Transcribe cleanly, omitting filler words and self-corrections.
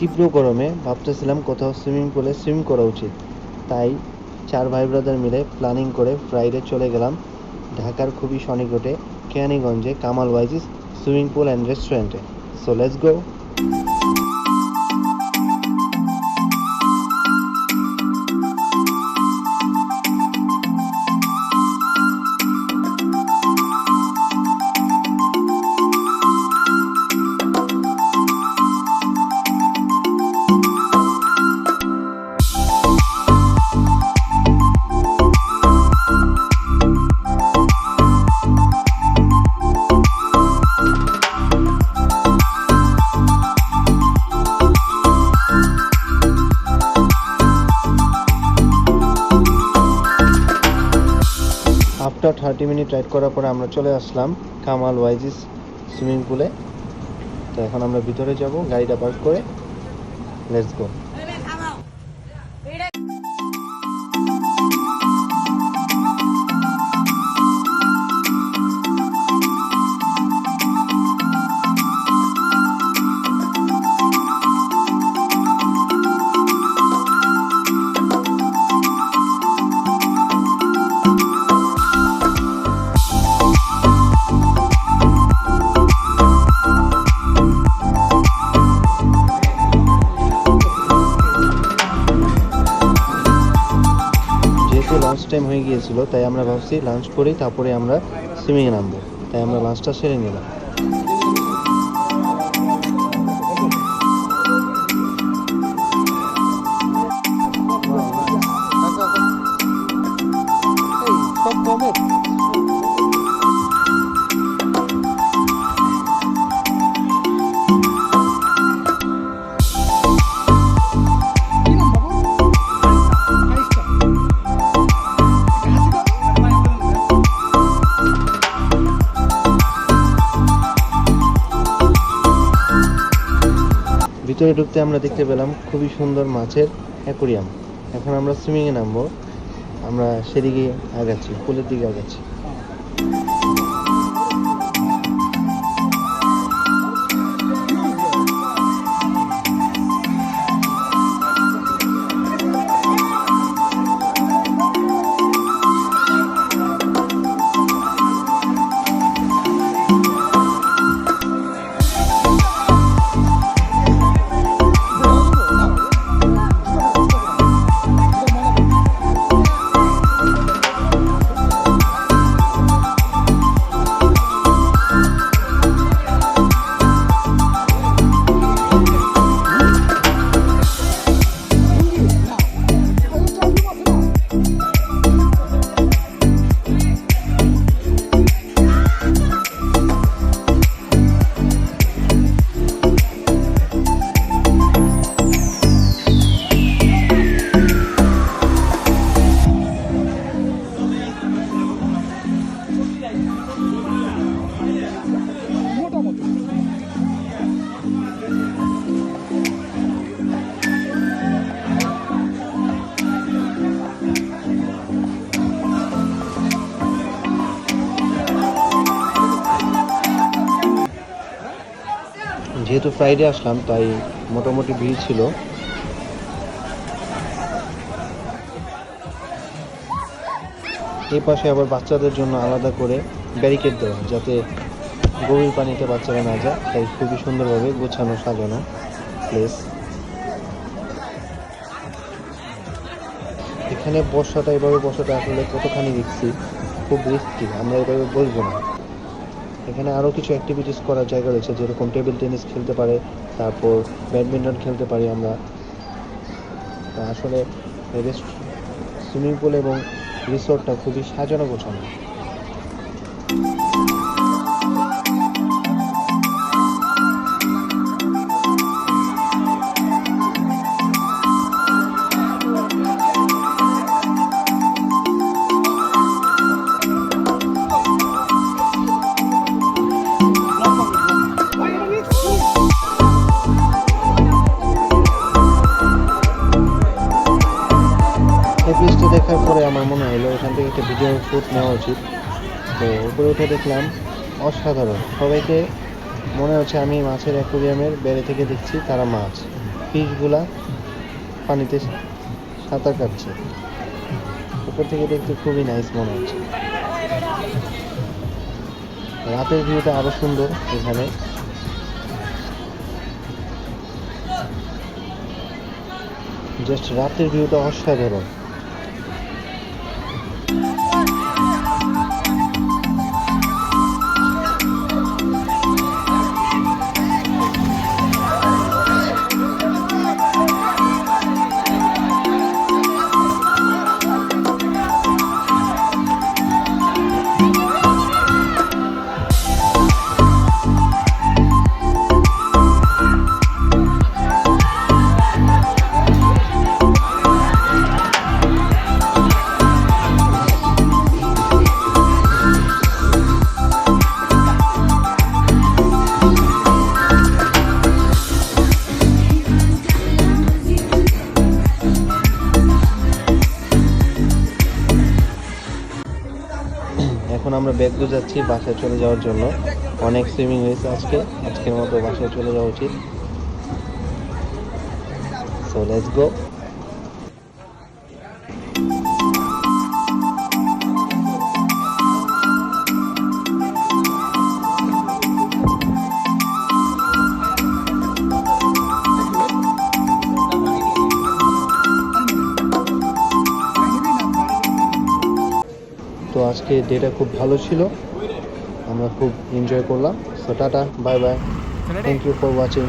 তীব্র গরমে ভাবতেছিলাম কোথাও সুইমিং পুলে সুইম করা উচিত, তাই 4 ভাই ব্রাদার মিলে প্ল্যানিং করে ফ্রাইডে চলে গেলাম ঢাকার খুবই সনিকটে কেরানীগঞ্জে কামাল ওয়াইজিস সুইমিং পুল অ্যান্ড রেস্টুরেন্টে। So let's go. After 30 minute ride করার পরে আমরা চলে আসলাম কামাল ওয়াইজিস সুইমিং পুলে। তো এখন আমরা ভিতরে যাব গাড়িটা পার্ক করে। Let's go. লাঞ্চ টাইম হয়ে গিয়েছিল, তাই আমরা ভাবছি লাঞ্চ করেই তারপরে আমরা সুইমিংয়ে নামবো, তাই আমরা লাঞ্চটা সেরে নিলাম। ভিতরে ঢুকতে আমরা দেখতে পেলাম খুবই সুন্দর মাছের অ্যাকোরিয়াম। এখন আমরা সুইমিংয়ে নামবো, আমরা সেদিকে আগাচ্ছি, পুলের দিকে আগাচ্ছি। যেহেতু ফ্রাইডে আসলাম তাই মোটামুটি ভিড় ছিল। এই পাশে আবার বাচ্চাদের জন্য আলাদা করে ব্যারিকেড দেওয়া, যাতে গভীর পানিতে বাচ্চারা না যায়, তাই খুবই সুন্দরভাবে গোছানো সাজানো প্লেস। এখানে এভাবে বসাটা আসলে কতখানি রিস্কি, খুব রিস্কি, আমরা এভাবে বসবো না। এখানে আরও কিছু অ্যাক্টিভিটিস করার জায়গা রয়েছে, যেরকম টেবিল টেনিস খেলতে পারে, তারপর ব্যাডমিন্টন খেলতে পারি আমরা। আসলে সুইমিং পুল এবং রিসোর্টটা খুবই সাজানো গোছানো। দেখার পরে আমার মনে হলো এখান থেকে একটা ভিডিও ফুট নেওয়া উচিত। তো উপরে উঠে দেখলাম অসাধারণ, সবাইকে মনে হচ্ছে আমি মাছের অ্যাকোরিয়ামের বাইরে থেকে দেখছি তারা মাছ। ফিশগুলা পানিতে সাঁতার কাটছে। উপর থেকে দেখতে খুবই নাইস মনে হচ্ছে। রাতের ভিউটা আরো সুন্দর এখানে। জাস্ট রাতের ভিউটা অসাধারণ। এখন আমরা ব্যাগ গুজাচ্ছি বাসায় চলে যাওয়ার জন্য। অনেক সুইমিং হয়েছে আজকের মতো বাসায় চলে যাওয়া উচিত। So let's go. তো আজকে ডেটা খুব ভালো ছিল, আমরা খুব এনজয় করলাম। So tata, bye bye, thank you for watching.